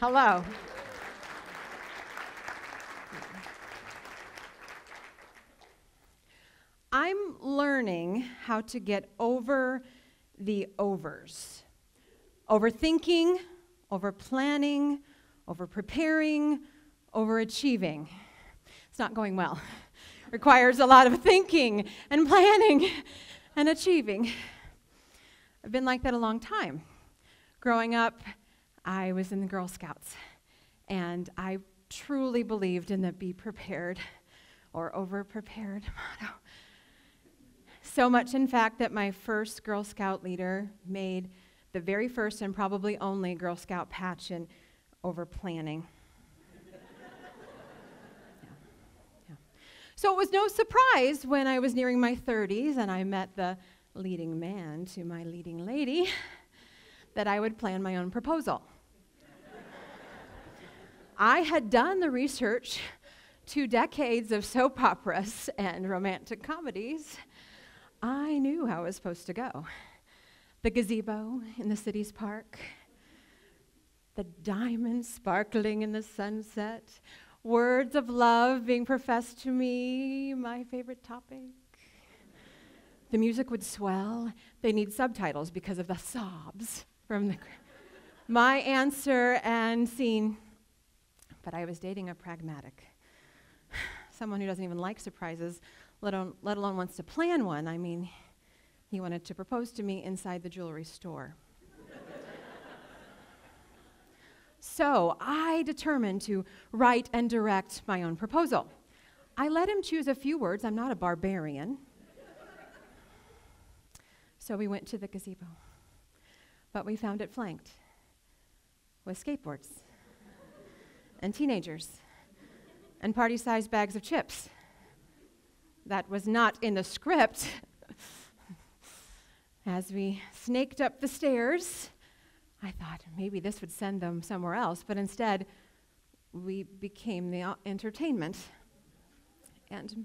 Hello. I'm learning how to get over the overs. Overthinking, over-planning, over-preparing, overachieving. It's not going well. Requires a lot of thinking and planning and achieving. I've been like that a long time. Growing up, I was in the Girl Scouts, and I truly believed in the be prepared or over-prepared motto. So much, in fact, that my first Girl Scout leader made the very first and probably only Girl Scout patch in over-planning. Yeah. So it was no surprise when I was nearing my 30s and I met the leading man to my leading lady that I would plan my own proposal. I had done the research, 2 decades of soap operas and romantic comedies. I knew how it was supposed to go. The gazebo in the city's park, the diamonds sparkling in the sunset, words of love being professed to me, my favorite topic. The music would swell. They need subtitles because of the sobs from the my answer and scene. But I was dating a pragmatic, someone who doesn't even like surprises, let alone wants to plan one. I mean, he wanted to propose to me inside the jewelry store. So I determined to write and direct my own proposal. I let him choose a few words. I'm not a barbarian. So we went to the gazebo, but we found it flanked with skateboards and teenagers and party-sized bags of chips. That was not in the script. As we snaked up the stairs, I thought maybe this would send them somewhere else, but instead, we became the entertainment. And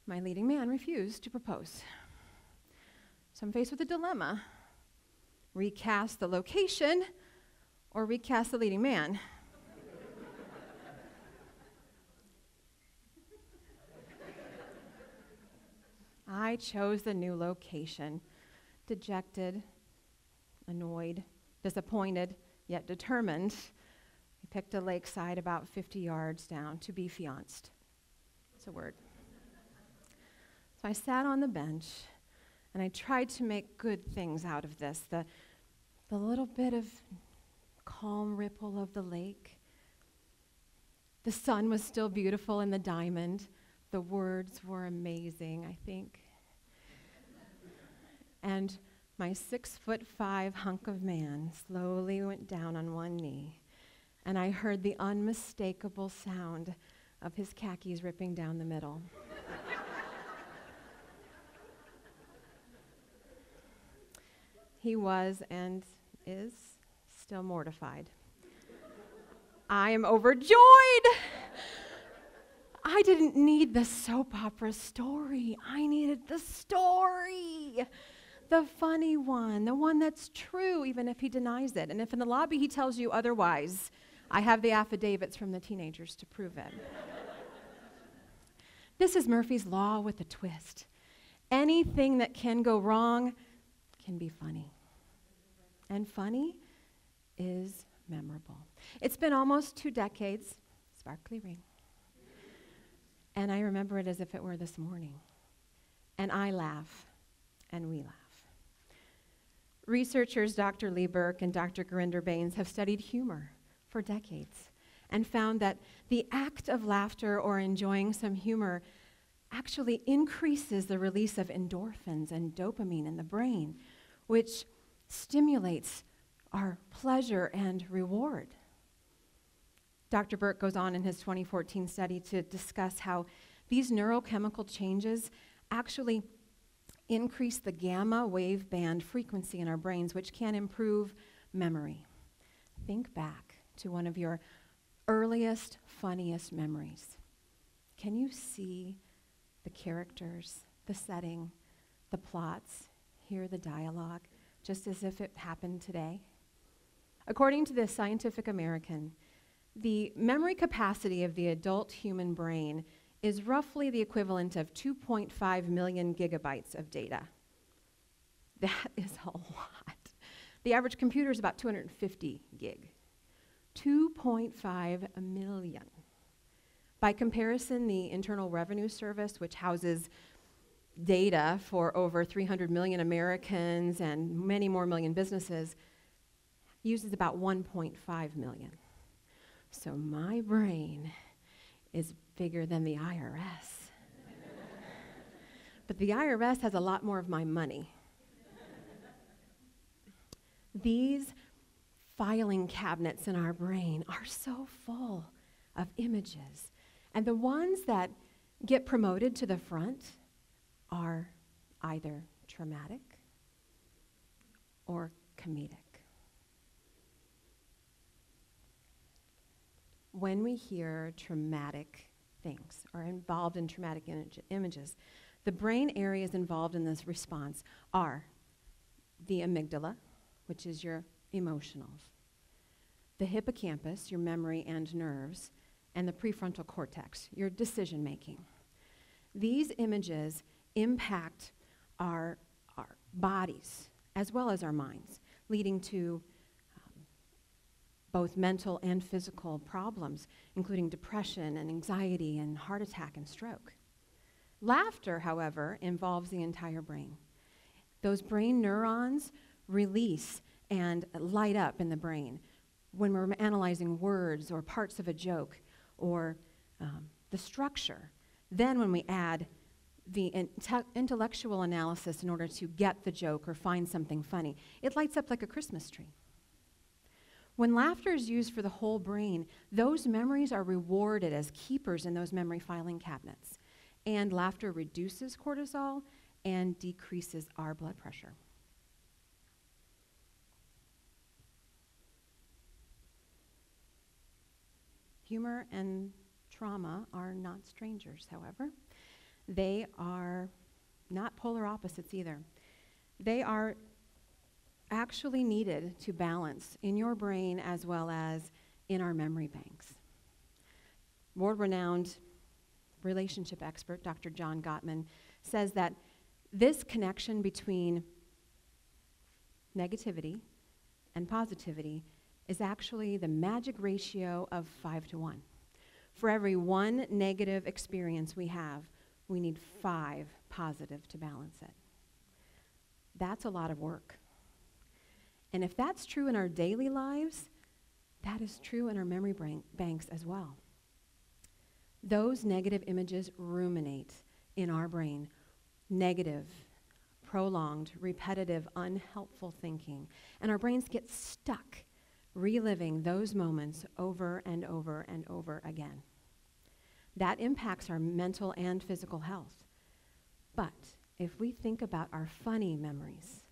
my leading man refused to propose. So I'm faced with a dilemma. Recast the location or recast the leading man. I chose the new location. Dejected, annoyed, disappointed, yet determined. We picked a lakeside about 50 yards down to be fianced. It's a word. So I sat on the bench and I tried to make good things out of this. The little bit of calm ripple of the lake. The sun was still beautiful in the diamond. The words were amazing, I think. And my 6'5" hunk of man slowly went down on one knee, and I heard the unmistakable sound of his khakis ripping down the middle. He was and is still mortified. I am overjoyed. I didn't need the soap opera story. I needed the story. The funny one, the one that's true, even if he denies it. And if in the lobby he tells you otherwise, I have the affidavits from the teenagers to prove it. This is Murphy's Law with a twist. Anything that can go wrong can be funny. And funny is memorable. It's been almost 2 decades, sparkly ring. And I remember it as if it were this morning. And I laugh, and we laugh. Researchers Dr. Lee Burke and Dr. Gurinder Baines have studied humor for decades and found that the act of laughter or enjoying some humor actually increases the release of endorphins and dopamine in the brain, which stimulates our pleasure and reward. Dr. Burke goes on in his 2014 study to discuss how these neurochemical changes actually increase the gamma wave band frequency in our brains, which can improve memory. Think back to one of your earliest, funniest memories. Can you see the characters, the setting, the plots, hear the dialogue, just as if it happened today? According to the Scientific American, the memory capacity of the adult human brain is roughly the equivalent of 2.5 million gigabytes of data. That is a lot. The average computer is about 250 gig. 2.5 million. By comparison, the Internal Revenue Service, which houses data for over 300 million Americans and many more million businesses, uses about 1.5 million. So my brain is bigger than the IRS. But the IRS has a lot more of my money. These filing cabinets in our brain are so full of images. And the ones that get promoted to the front are either traumatic or comedic. When we hear traumatic things or involved in traumatic images, the brain areas involved in this response are the amygdala, which is your emotionals, the hippocampus, your memory and nerves, and the prefrontal cortex, your decision making. These images impact our bodies as well as our minds, leading to both mental and physical problems, including depression and anxiety and heart attack and stroke. Laughter, however, involves the entire brain. Those brain neurons release and light up in the brain when we're analyzing words or parts of a joke or the structure. Then when we add the intellectual analysis in order to get the joke or find something funny, it lights up like a Christmas tree. When laughter is used for the whole brain, those memories are rewarded as keepers in those memory filing cabinets. And laughter reduces cortisol and decreases our blood pressure. Humor and trauma are not strangers, however. They are not polar opposites either. They are actually needed to balance in your brain as well as in our memory banks. World-renowned relationship expert Dr. John Gottman says that this connection between negativity and positivity is actually the magic ratio of 5-to-1. For every one negative experience we have, we need 5 positive to balance it. That's a lot of work. And if that's true in our daily lives, that is true in our memory banks as well. Those negative images ruminate in our brain. Negative, prolonged, repetitive, unhelpful thinking. And our brains get stuck reliving those moments over and over and over again. That impacts our mental and physical health. But if we think about our funny memories,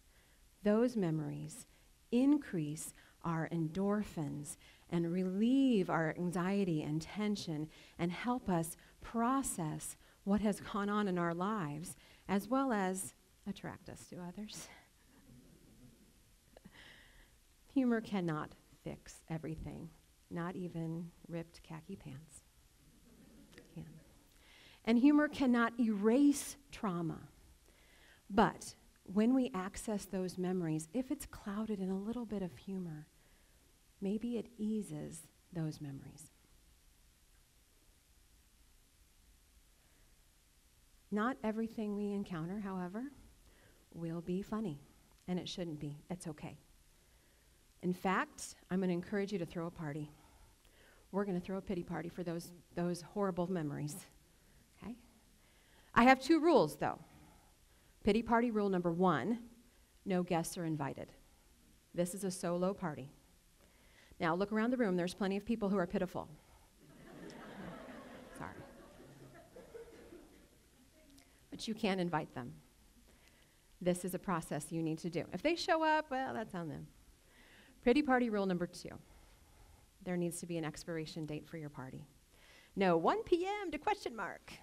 those memories increase our endorphins and relieve our anxiety and tension and help us process what has gone on in our lives, as well as attract us to others. Humor cannot fix everything, not even ripped khaki pants. Can. And humor cannot erase trauma. But when we access those memories, if it's clouded in a little bit of humor, maybe it eases those memories. Not everything we encounter, however, will be funny, and it shouldn't be. It's okay. In fact, I'm going to encourage you to throw a party. We're going to throw a pity party for those horrible memories. Okay? I have 2 rules, though. Pity party rule number 1, no guests are invited. This is a solo party. Now, look around the room. There's plenty of people who are pitiful. Sorry. But you can invite them. This is a process you need to do. If they show up, well, that's on them. Pity party rule number 2. There needs to be an expiration date for your party. No, 1 p.m. to question mark.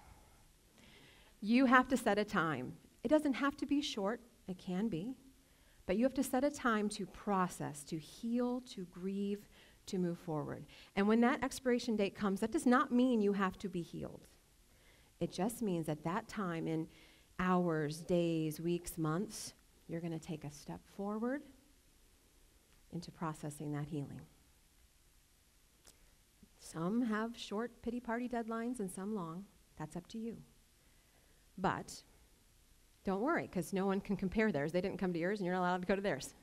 You have to set a time. It doesn't have to be short. It can be. But you have to set a time to process, to heal, to grieve, to move forward. And when that expiration date comes, that does not mean you have to be healed. It just means at that time, in hours, days, weeks, months, you're going to take a step forward into processing that healing. Some have short pity party deadlines and some long. That's up to you. But don't worry, because no one can compare theirs. They didn't come to yours, and you're not allowed to go to theirs.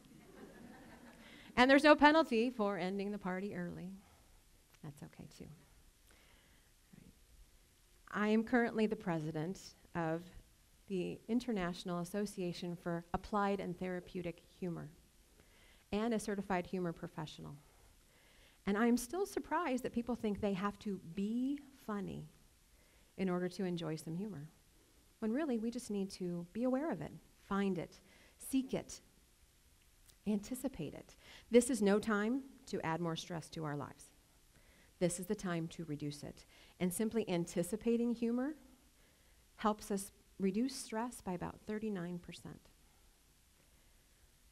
And there's no penalty for ending the party early. That's okay, too. I am currently the president of the International Association for Applied and Therapeutic Humor and a certified humor professional. And I'm still surprised that people think they have to be funny in order to enjoy some humor, when really we just need to be aware of it, find it, seek it, anticipate it. This is no time to add more stress to our lives. This is the time to reduce it. And simply anticipating humor helps us reduce stress by about 39%.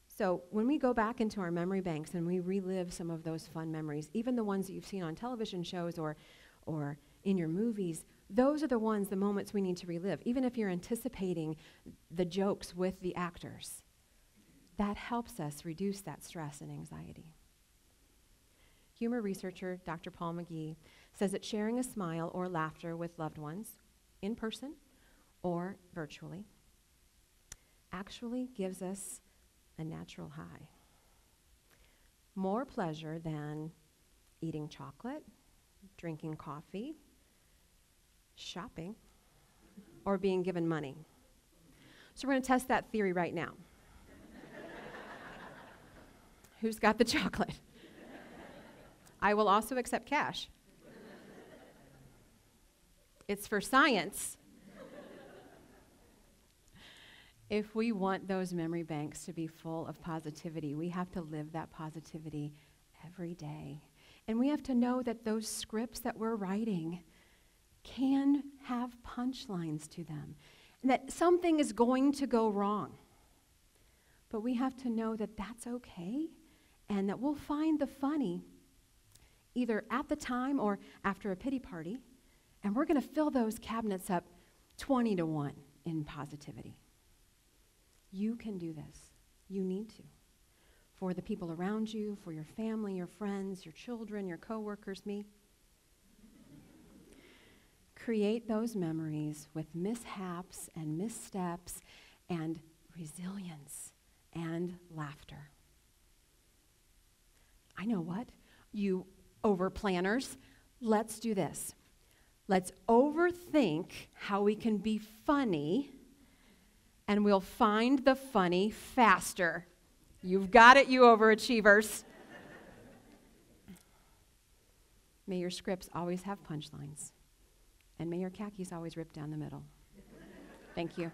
So when we go back into our memory banks and we relive some of those fun memories, even the ones that you've seen on television shows or in your movies, those are the ones, the moments we need to relive. Even if you're anticipating the jokes with the actors, that helps us reduce that stress and anxiety. Humor researcher Dr. Paul McGee says that sharing a smile or laughter with loved ones, in person or virtually, actually gives us a natural high. More pleasure than eating chocolate, drinking coffee, shopping, or being given money. So we're going to test that theory right now. Who's got the chocolate? I will also accept cash. It's for science. If we want those memory banks to be full of positivity, we have to live that positivity every day. And we have to know that those scripts that we're writing can have punchlines to them, and that something is going to go wrong. But we have to know that that's okay, and that we'll find the funny either at the time or after a pity party, and we're going to fill those cabinets up 20-1 in positivity. You can do this. You need to. For the people around you, for your family, your friends, your children, your coworkers, me. Create those memories with mishaps and missteps and resilience and laughter. I know what? You over-planners, let's do this. Let's overthink how we can be funny, and we'll find the funny faster. You've got it, you overachievers. May your scripts always have punchlines, and may your khakis always rip down the middle. Thank you.